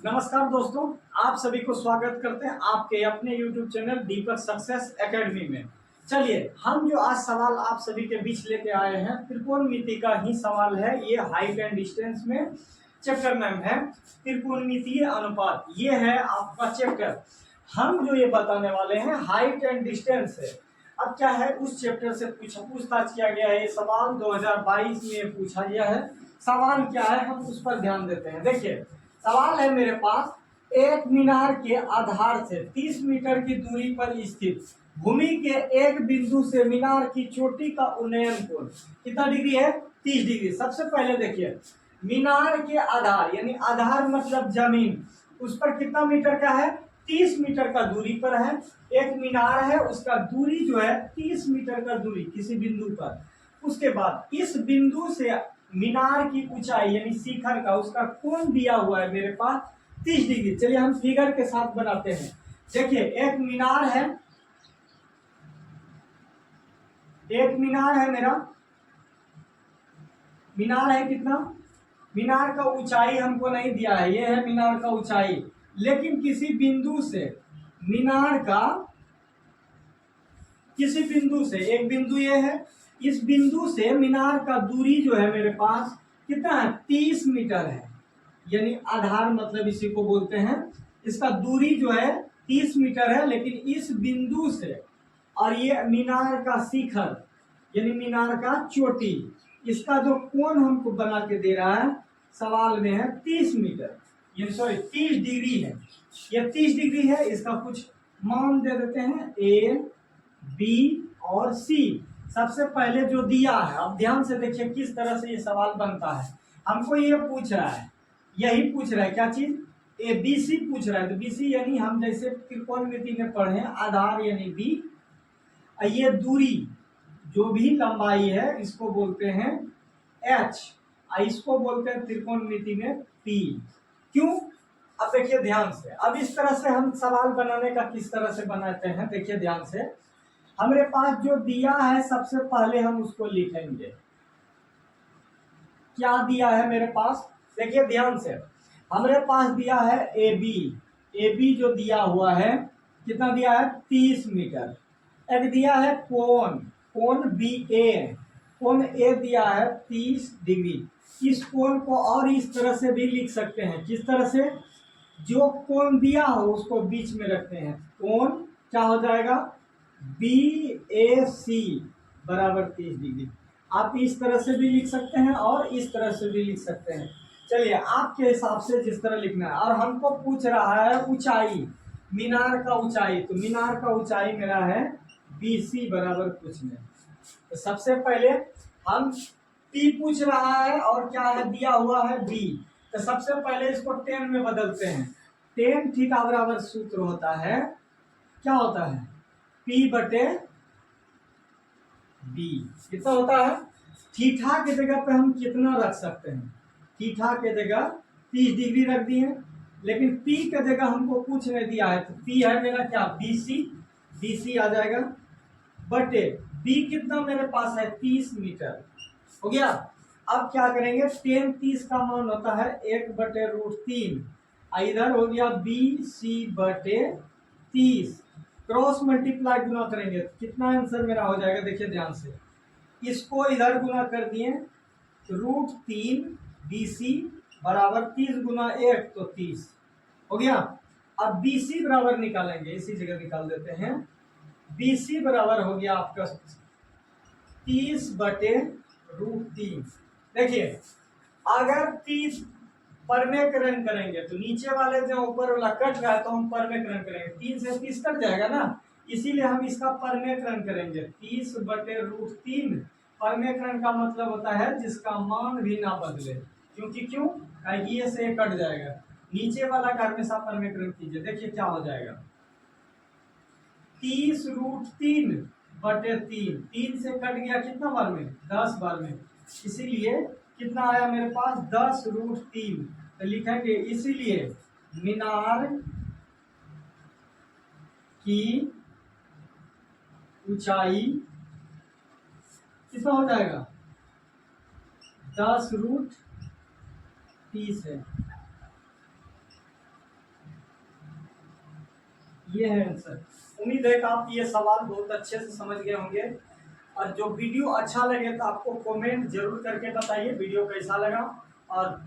नमस्कार दोस्तों, आप सभी को स्वागत करते हैं आपके अपने YouTube चैनल दीपक सक्सेस एकेडमी में। चलिए, हम जो आज सवाल आप सभी के बीच लेके आए हैं त्रिकोणमिति का ही सवाल है। ये हाइट एंड डिस्टेंस में चैप्टर नाम है त्रिकोणमितीय अनुपात। ये है आपका चैप्टर। हम जो ये बताने वाले हैं हाइट एंड डिस्टेंस है। अब क्या है, उस चैप्टर से पूछताछ किया गया है। ये सवाल 2022 में पूछा गया है। सवाल क्या है, हम उस पर ध्यान देते हैं। देखिए, सवाल है मेरे पास, एक मीनार के आधार से 30 मीटर की दूरी पर स्थित भूमि के एक बिंदु से मीनार की चोटी का उन्नयन कोण कितना डिग्री है? 30 डिग्री। सबसे पहले देखिए, मीनार के आधार यानी आधार मतलब जमीन, उस पर कितना मीटर का है? 30 मीटर का दूरी पर है। एक मीनार है, उसका दूरी जो है 30 मीटर का दूरी किसी बिंदु पर। उसके बाद इस बिंदु से मीनार की ऊंचाई यानी शिखर का उसका कोण दिया हुआ है मेरे पास 30 डिग्री। चलिए हम फिगर के साथ बनाते हैं। देखिए, एक मीनार है, मेरा मीनार है कितना? मीनार का ऊंचाई हमको नहीं दिया है, ये है मीनार का ऊंचाई। लेकिन किसी बिंदु से मीनार का, किसी बिंदु से, एक बिंदु ये है, इस बिंदु से मीनार का दूरी जो है मेरे पास कितना है? 30 मीटर है। यानी आधार मतलब इसी को बोलते हैं। इसका दूरी जो है 30 मीटर है, लेकिन इस बिंदु से और ये मीनार का शिखर यानी मीनार का चोटी, इसका जो कोण हमको बना के दे रहा है सवाल में है 30 मीटर, ये सॉरी 30 डिग्री है। ये 30 डिग्री है। इसका कुछ मान दे देते हैं, ए बी और सी। सबसे पहले जो दिया है, अब ध्यान से देखिए किस तरह से ये सवाल बनता है। हमको ये पूछ रहा है, यही पूछ रहा है, क्या चीज? ए बी सी पूछ रहा है। तो बी सी यानी हम जैसे त्रिकोणमिति में पढ़े आधार यानी बी, ये दूरी जो भी लंबाई है इसको बोलते हैं एच, इसको बोलते हैं त्रिकोणमिति में पी। क्यों? अब देखिए ध्यान से, अब इस तरह से हम सवाल बनाने का किस तरह से बनाते हैं, देखिए ध्यान से। हमारे पास जो दिया है सबसे पहले हम उसको लिखेंगे। क्या दिया है मेरे पास? देखिए ध्यान से, हमारे पास दिया है ए बी। ए बी जो दिया हुआ है कितना दिया है? 30 मीटर। एक दिया है कोण, कोण बी ए, कोण ए दिया है 30 डिग्री। इस कोण को और इस तरह से भी लिख सकते हैं। किस तरह से? जो कोण दिया हो उसको बीच में रखते हैं। कोण क्या हो जाएगा? बी ए सी बराबर 30 डिग्री। आप इस तरह से भी लिख सकते हैं और इस तरह से भी लिख सकते हैं। चलिए, आपके हिसाब से जिस तरह लिखना है। और हमको पूछ रहा है ऊंचाई, मीनार का ऊंचाई। तो मीनार का ऊंचाई मेरा है बी सी बराबर कुछ नहीं। तो सबसे पहले हम पी पूछ रहा है और क्या है दिया हुआ है बी। तो सबसे पहले इसको 10 में बदलते हैं। 10 थीटा बराबर सूत्र होता है, क्या होता है? पी बटे बी। कितना होता है? थीटा के जगह पे हम कितना रख सकते हैं? थीटा के जगह 30 डिग्री रख दिए, लेकिन पी के जगह हमको कुछ नहीं दिया है। तो पी है मेरा क्या? B C. बी सी आ जाएगा बटे बी कितना मेरे पास है? 30 मीटर। हो गया। अब क्या करेंगे? 10 30 का मान होता है 1/√3। इधर हो गया बी सी बटे 30। क्रॉस मल्टीप्लाई गुना करेंगे तो कितना आंसर मेरा हो जाएगा? देखिए ध्यान से, इसको इधर गुना कर दिए, √3 बी सी बराबर 30 गुना 1 तो 30 हो गया। अब बी सी बराबर निकालेंगे, इसी जगह निकाल देते हैं। बी सी बराबर हो गया आपका 30/√3। देखिए, अगर 30 परमेकरण करेंगे तो नीचे वाले जो ऊपर वाला कट रहा है तो हम परमेकरण करेंगे। 3 से 30 कट जाएगा ना, इसीलिए हम इसका परमेकरण करेंगे। 30/√3 परमेकरण का मतलब होता है जिसका मान भी ना बदले। क्योंकि क्यों? ये से कट जाएगा, नीचे वाला का हमेशा परमेकरण कीजिए। देखिए क्या हो जाएगा, 30√3/3। 3 से कट गया कितना बार में? 10 बार में। इसीलिए कितना आया मेरे पास? 10√3। तो लिखेंगे इसीलिए मीनार की ऊंचाई कितना हो जाएगा? 10√30 है। ये है आंसर। उम्मीद है कि आप ये सवाल बहुत अच्छे से समझ गए होंगे। और जो वीडियो अच्छा लगे तो आपको कमेंट जरूर करके बताइए वीडियो कैसा लगा। और